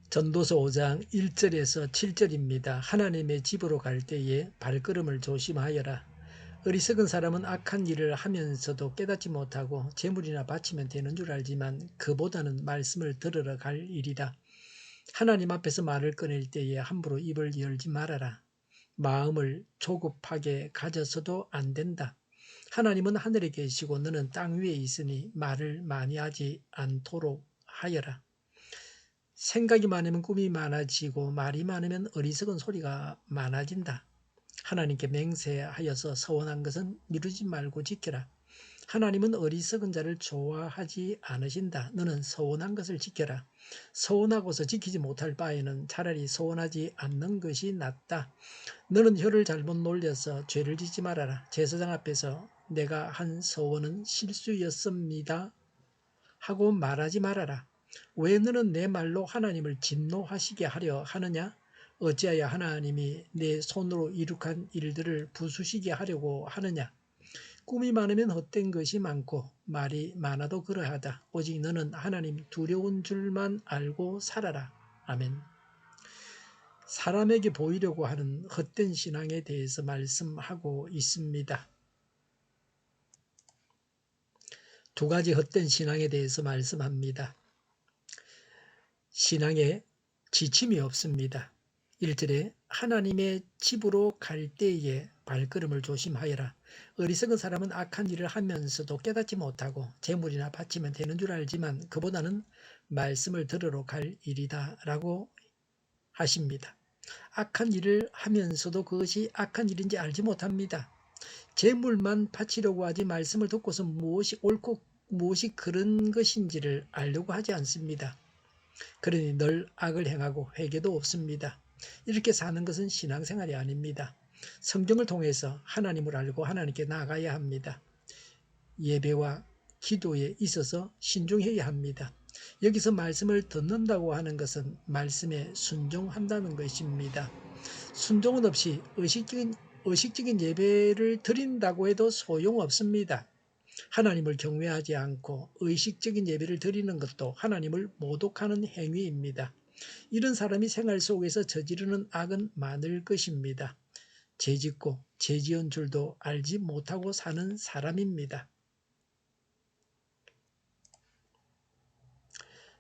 전도서 5장 1절에서 7절입니다. 하나님의 집으로 갈 때에 발걸음을 조심하여라. 어리석은 사람은 악한 일을 하면서도 깨닫지 못하고 재물이나 바치면 되는 줄 알지만 그보다는 말씀을 들으러 갈 일이다. 하나님 앞에서 말을 꺼낼 때에 함부로 입을 열지 말아라. 마음을 조급하게 가져서도 안 된다. 하나님은 하늘에 계시고 너는 땅 위에 있으니 말을 많이 하지 않도록 하여라. 생각이 많으면 꿈이 많아지고 말이 많으면 어리석은 소리가 많아진다. 하나님께 맹세하여서 서원한 것은 미루지 말고 지켜라. 하나님은 어리석은 자를 좋아하지 않으신다. 너는 서원한 것을 지켜라. 서원하고서 지키지 못할 바에는 차라리 서원하지 않는 것이 낫다. 너는 혀를 잘못 놀려서 죄를 짓지 말아라. 제사장 앞에서 내가 한 서원은 실수였습니다 하고 말하지 말아라. 왜 너는 내 말로 하나님을 진노하시게 하려 하느냐? 어찌하여 하나님이 내 손으로 이룩한 일들을 부수시게 하려고 하느냐? 꿈이 많으면 헛된 것이 많고 말이 많아도 그러하다. 오직 너는 하나님 두려운 줄만 알고 살아라. 아멘. 사람에게 보이려고 하는 헛된 신앙에 대해서 말씀하고 있습니다. 두 가지 헛된 신앙에 대해서 말씀합니다. 신앙에 지침이 없습니다. 1절에 하나님의 집으로 갈 때에 발걸음을 조심하여라. 어리석은 사람은 악한 일을 하면서도 깨닫지 못하고 재물이나 바치면 되는 줄 알지만 그보다는 말씀을 들으러 갈 일이다 라고 하십니다. 악한 일을 하면서도 그것이 악한 일인지 알지 못합니다. 재물만 바치려고 하지 말씀을 듣고서 무엇이 옳고 무엇이 그런 것인지를 알려고 하지 않습니다. 그러니 늘 악을 행하고 회개도 없습니다. 이렇게 사는 것은 신앙생활이 아닙니다. 성경을 통해서 하나님을 알고 하나님께 나아가야 합니다. 예배와 기도에 있어서 신중해야 합니다. 여기서 말씀을 듣는다고 하는 것은 말씀에 순종한다는 것입니다. 순종은 없이 의식적인 예배를 드린다고 해도 소용없습니다. 하나님을 경외하지 않고 의식적인 예배를 드리는 것도 하나님을 모독하는 행위입니다. 이런 사람이 생활 속에서 저지르는 악은 많을 것입니다. 죄짓고 죄지은 줄도 알지 못하고 사는 사람입니다.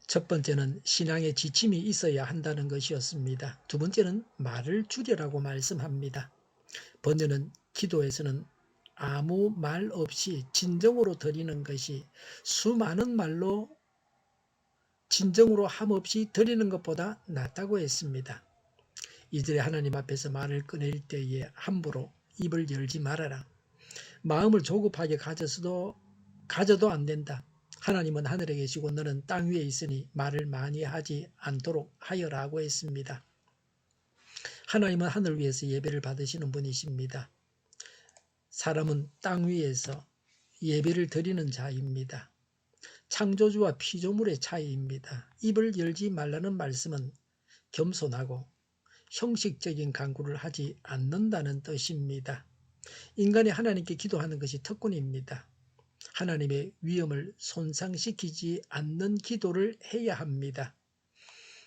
첫 번째는 신앙의 지침이 있어야 한다는 것이었습니다. 두 번째는 말을 줄여라고 말씀합니다. 번제는 기도에서는 아무 말 없이 진정으로 드리는 것이 수많은 말로 진정으로 함없이 드리는 것보다 낫다고 했습니다. 이들의 하나님 앞에서 말을 꺼낼 때에 함부로 입을 열지 말아라. 마음을 조급하게 가져도 안 된다. 하나님은 하늘에 계시고 너는 땅 위에 있으니 말을 많이 하지 않도록 하여라고 했습니다. 하나님은 하늘 위에서 예배를 받으시는 분이십니다. 사람은 땅 위에서 예배를 드리는 자입니다. 창조주와 피조물의 차이입니다. 입을 열지 말라는 말씀은 겸손하고 형식적인 간구를 하지 않는다는 뜻입니다. 인간이 하나님께 기도하는 것이 특권입니다. 하나님의 위엄을 손상시키지 않는 기도를 해야 합니다.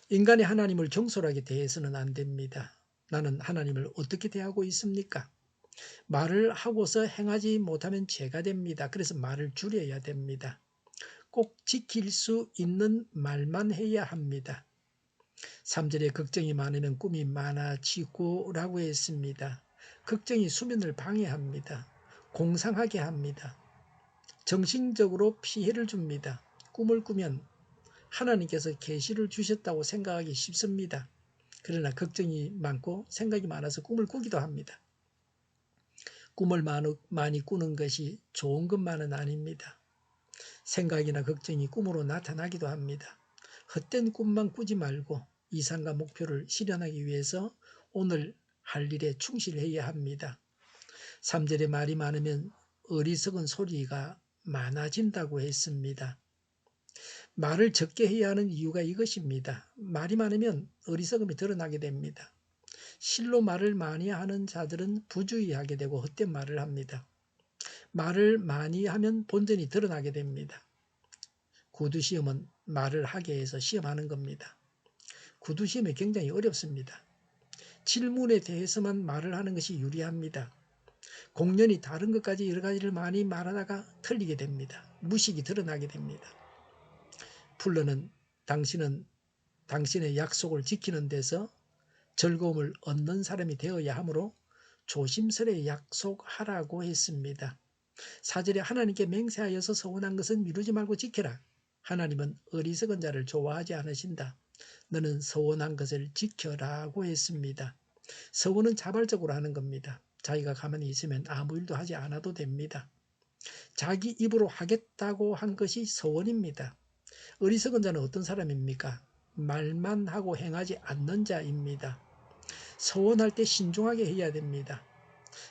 인간이 하나님을 경솔하게 대해서는 안 됩니다. 나는 하나님을 어떻게 대하고 있습니까? 말을 하고서 행하지 못하면 죄가 됩니다. 그래서 말을 줄여야 됩니다. 꼭 지킬 수 있는 말만 해야 합니다. 3절에 걱정이 많으면 꿈이 많아지고 라고 했습니다. 걱정이 수면을 방해합니다. 공상하게 합니다. 정신적으로 피해를 줍니다. 꿈을 꾸면 하나님께서 계시를 주셨다고 생각하기 쉽습니다. 그러나 걱정이 많고 생각이 많아서 꿈을 꾸기도 합니다. 꿈을 많이 꾸는 것이 좋은 것만은 아닙니다. 생각이나 걱정이 꿈으로 나타나기도 합니다. 헛된 꿈만 꾸지 말고 이상과 목표를 실현하기 위해서 오늘 할 일에 충실해야 합니다. 3절에 말이 많으면 어리석은 소리가 많아진다고 했습니다. 말을 적게 해야 하는 이유가 이것입니다. 말이 많으면 어리석음이 드러나게 됩니다. 실로 말을 많이 하는 자들은 부주의하게 되고 헛된 말을 합니다. 말을 많이 하면 본전이 드러나게 됩니다. 구두시험은 말을 하게 해서 시험하는 겁니다. 구두 시험에 굉장히 어렵습니다. 질문에 대해서만 말을 하는 것이 유리합니다. 공연이 다른 것까지 여러 가지를 많이 말하다가 틀리게 됩니다. 무식이 드러나게 됩니다. 풀러는 당신은 당신의 약속을 지키는 데서 즐거움을 얻는 사람이 되어야 하므로 조심스레 약속하라고 했습니다. 4절에 하나님께 맹세하여서 서원한 것은 미루지 말고 지켜라. 하나님은 어리석은 자를 좋아하지 않으신다. 너는 서원한 것을 지켜라고 했습니다. 서원은 자발적으로 하는 겁니다. 자기가 가만히 있으면 아무 일도 하지 않아도 됩니다. 자기 입으로 하겠다고 한 것이 서원입니다. 어리석은 자는 어떤 사람입니까? 말만 하고 행하지 않는 자입니다. 서원할 때 신중하게 해야 됩니다.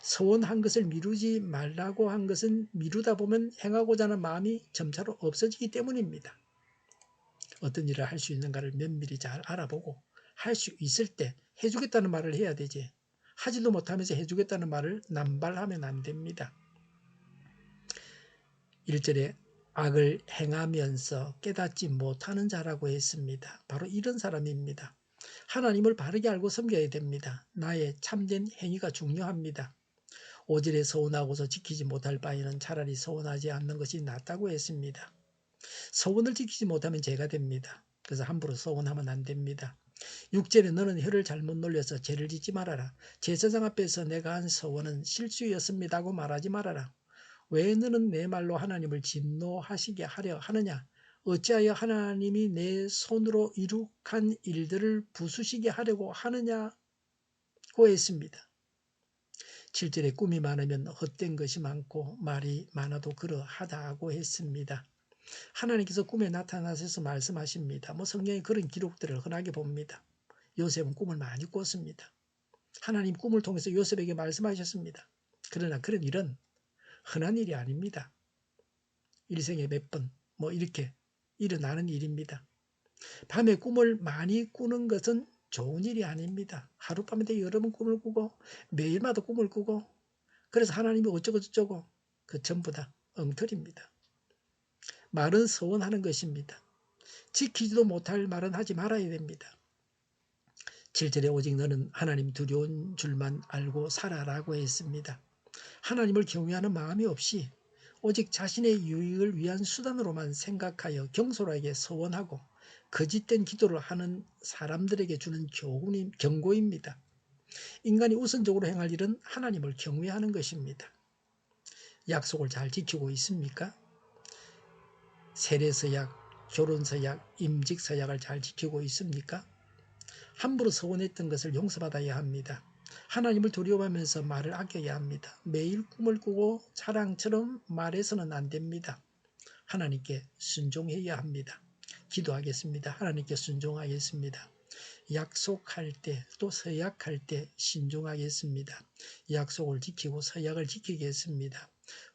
서원한 것을 미루지 말라고 한 것은 미루다 보면 행하고자 하는 마음이 점차로 없어지기 때문입니다. 어떤 일을 할 수 있는가를 면밀히 잘 알아보고 할 수 있을 때 해주겠다는 말을 해야 되지. 하지도 못하면서 해주겠다는 말을 남발하면 안 됩니다. 1절에 악을 행하면서 깨닫지 못하는 자라고 했습니다. 바로 이런 사람입니다. 하나님을 바르게 알고 섬겨야 됩니다. 나의 참된 행위가 중요합니다. 5절에 서원하고서 지키지 못할 바에는 차라리 서원하지 않는 것이 낫다고 했습니다. 서원을 지키지 못하면 죄가 됩니다. 그래서 함부로 서원하면 안 됩니다. 6절에 너는 혀를 잘못 놀려서 죄를 짓지 말아라. 제사장 앞에서 내가 한 서원은 실수였습니다고 말하지 말아라. 왜 너는 내 말로 하나님을 진노하시게 하려 하느냐? 어찌하여 하나님이 내 손으로 이룩한 일들을 부수시게 하려고 하느냐고 했습니다. 7절에 꿈이 많으면 헛된 것이 많고 말이 많아도 그러하다고 했습니다. 하나님께서 꿈에 나타나셔서 말씀하십니다. 성경에 그런 기록들을 흔하게 봅니다. 요셉은 꿈을 많이 꿨습니다. 하나님 꿈을 통해서 요셉에게 말씀하셨습니다. 그러나 그런 일은 흔한 일이 아닙니다. 일생에 몇 번 이렇게 일어나는 일입니다. 밤에 꿈을 많이 꾸는 것은 좋은 일이 아닙니다. 하룻밤에 여러 번 꿈을 꾸고 매일마다 꿈을 꾸고 그래서 하나님이 어쩌고 저쩌고 그 전부 다 엉터리입니다. 말은 서원하는 것입니다. 지키지도 못할 말은 하지 말아야 됩니다. 7절에 오직 너는 하나님 두려운 줄만 알고 살아라고 했습니다. 하나님을 경외하는 마음이 없이 오직 자신의 유익을 위한 수단으로만 생각하여 경솔하게 서원하고 거짓된 기도를 하는 사람들에게 주는 경고입니다. 인간이 우선적으로 행할 일은 하나님을 경외하는 것입니다. 약속을 잘 지키고 있습니까? 세례서약, 결혼서약, 임직서약을 잘 지키고 있습니까? 함부로 서원했던 것을 용서받아야 합니다. 하나님을 두려워하면서 말을 아껴야 합니다. 매일 꿈을 꾸고 자랑처럼 말해서는 안 됩니다. 하나님께 순종해야 합니다. 기도하겠습니다. 하나님께 순종하겠습니다. 약속할 때 또 서약할 때 신중하겠습니다. 약속을 지키고 서약을 지키겠습니다.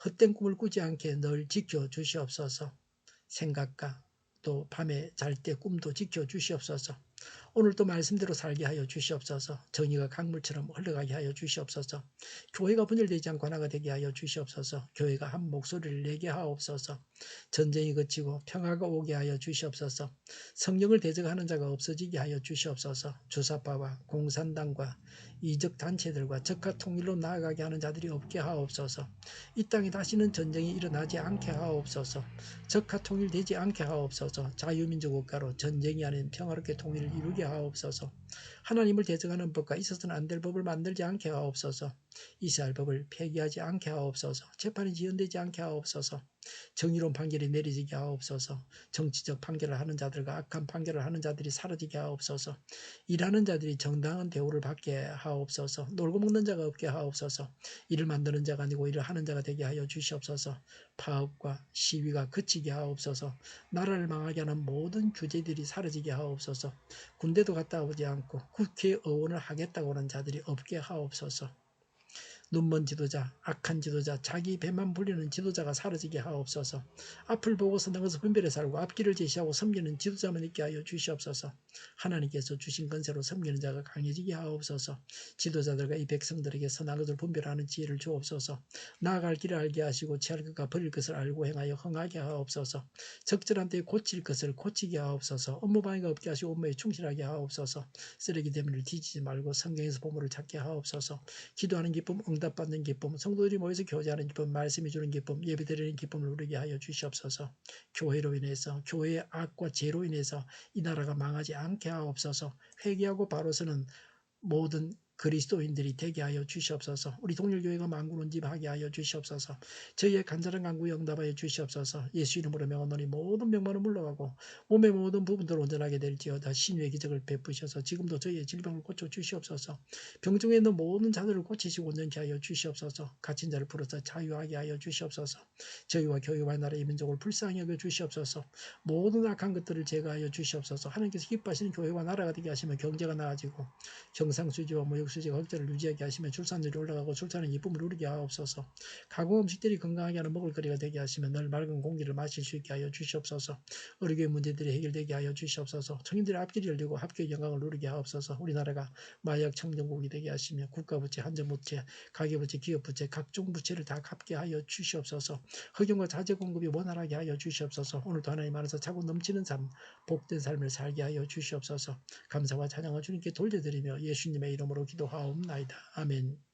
헛된 꿈을 꾸지 않게 늘 지켜주시옵소서. 생각과 또 밤에 잘 때 꿈도 지켜주시옵소서. 오늘도 말씀대로 살게 하여 주시옵소서. 정의가 강물처럼 흘러가게 하여 주시옵소서. 교회가 분열되지 않고 하나가 되게 하여 주시옵소서. 교회가 한 목소리를 내게 하옵소서. 전쟁이 그치고 평화가 오게 하여 주시옵소서. 성령을 대적하는 자가 없어지게 하여 주시옵소서. 주사파와 공산당과 이적 단체들과 적화 통일로 나아가게 하는 자들이 없게 하옵소서. 이 땅에 다시는 전쟁이 일어나지 않게 하옵소서. 적화 통일되지 않게 하옵소서. 자유민주 국가로 전쟁이 아닌 평화롭게 통일을 이루게 하옵소서. 하나님을 대적하는 법과 있어서는 안 될 법을 만들지 않게 하옵소서. 이스라엘 법을 폐기하지 않게 하옵소서. 재판이 지연되지 않게 하옵소서. 정의로운 판결이 내려지게 하옵소서. 정치적 판결을 하는 자들과 악한 판결을 하는 자들이 사라지게 하옵소서. 일하는 자들이 정당한 대우를 받게 하옵소서. 놀고 먹는 자가 없게 하옵소서. 일을 만드는 자가 아니고 일을 하는 자가 되게 하여 주시옵소서. 파업과 시위가 그치게 하옵소서. 나라를 망하게 하는 모든 규제들이 사라지게 하옵소서. 군대도 갔다 오지 않고 국회의원을 하겠다고 하는 자들이 없게 하옵소서. 눈먼 지도자, 악한 지도자, 자기 배만 불리는 지도자가 사라지게 하옵소서. 앞을 보고서 나가서 분별해 살고 앞길을 제시하고 섬기는 지도자만 있게 하여 주시옵소서. 하나님께서 주신 건세로 섬기는 자가 강해지게 하옵소서. 지도자들과 이 백성들에게 선한 것을 분별하는 지혜를 주옵소서. 나아갈 길을 알게 하시고 취할 것과 버릴 것을 알고 행하여 흥하게 하옵소서. 적절한 때에 고칠 것을 고치게 하옵소서. 업무 방해가 없게 하시고 업무에 충실하게 하옵소서. 쓰레기 대문을 뒤지지 말고 성경에서 보물을 찾게 하옵소서. 기도하는 기쁨, 응답받는 기쁨, 성도들이 모여서 교제하는 기쁨, 말씀이 주는 기쁨, 예배드리는 기쁨을 누리게 하여 주시옵소서. 교회로 인해서, 교회의 악과 죄로 인해서 이 나라가 망하지 않게 하옵소서. 회개하고 바로 서는 모든 그리스도인들이 되게 하여 주시옵소서. 우리 동일교회가 만군운집하게 하여 주시옵소서. 저희의 간절한 간구에 응답하여 주시옵소서. 예수 이름으로 명하노니 모든 병만은 물러가고 몸의 모든 부분들 온전하게 될지어다. 신유의 기적을 베푸셔서 지금도 저희의 질병을 고쳐 주시옵소서. 병중에 있는 모든 자들을 고치시고 온전케 하여 주시옵소서. 갇힌 자를 풀어서 자유하게 하여 주시옵소서. 저희와 교회와 나라의 민족을 불쌍히 여겨 주시옵소서. 모든 악한 것들을 제거하여 주시옵소서. 하나님께서 기뻐하시는 교회와 나라가 되게 하시면 경제가 나아지고 경상수지와 무역수지가 흑자를 유지하게 하시며 출산율이 올라가고 출산의 기쁨을 누리게 하옵소서. 가공 음식들이 건강하게 하는 먹을거리가 되게 하시며 늘 맑은 공기를 마실 수 있게 하여 주시옵소서. 의료의 문제들이 해결되게 하여 주시옵소서. 청년들의 앞길이 열리고 합교의 영광을 누리게 하옵소서. 우리나라가 마약 청정국이 되게 하시며 국가부채, 한정부채, 가계부채, 기업부채, 각종 부채를 다 갚게 하여 주시옵소서. 흑연과 자재 공급이 원활하게 하여 주시옵소서. 오늘도 하나님 안에서 차고 넘치는 삶, 복된 삶을 살게 하여 주시옵소서. 감사와 찬양을 주님께 돌려드리며 예수님의 이름으로 기도하옵나이다. 아멘.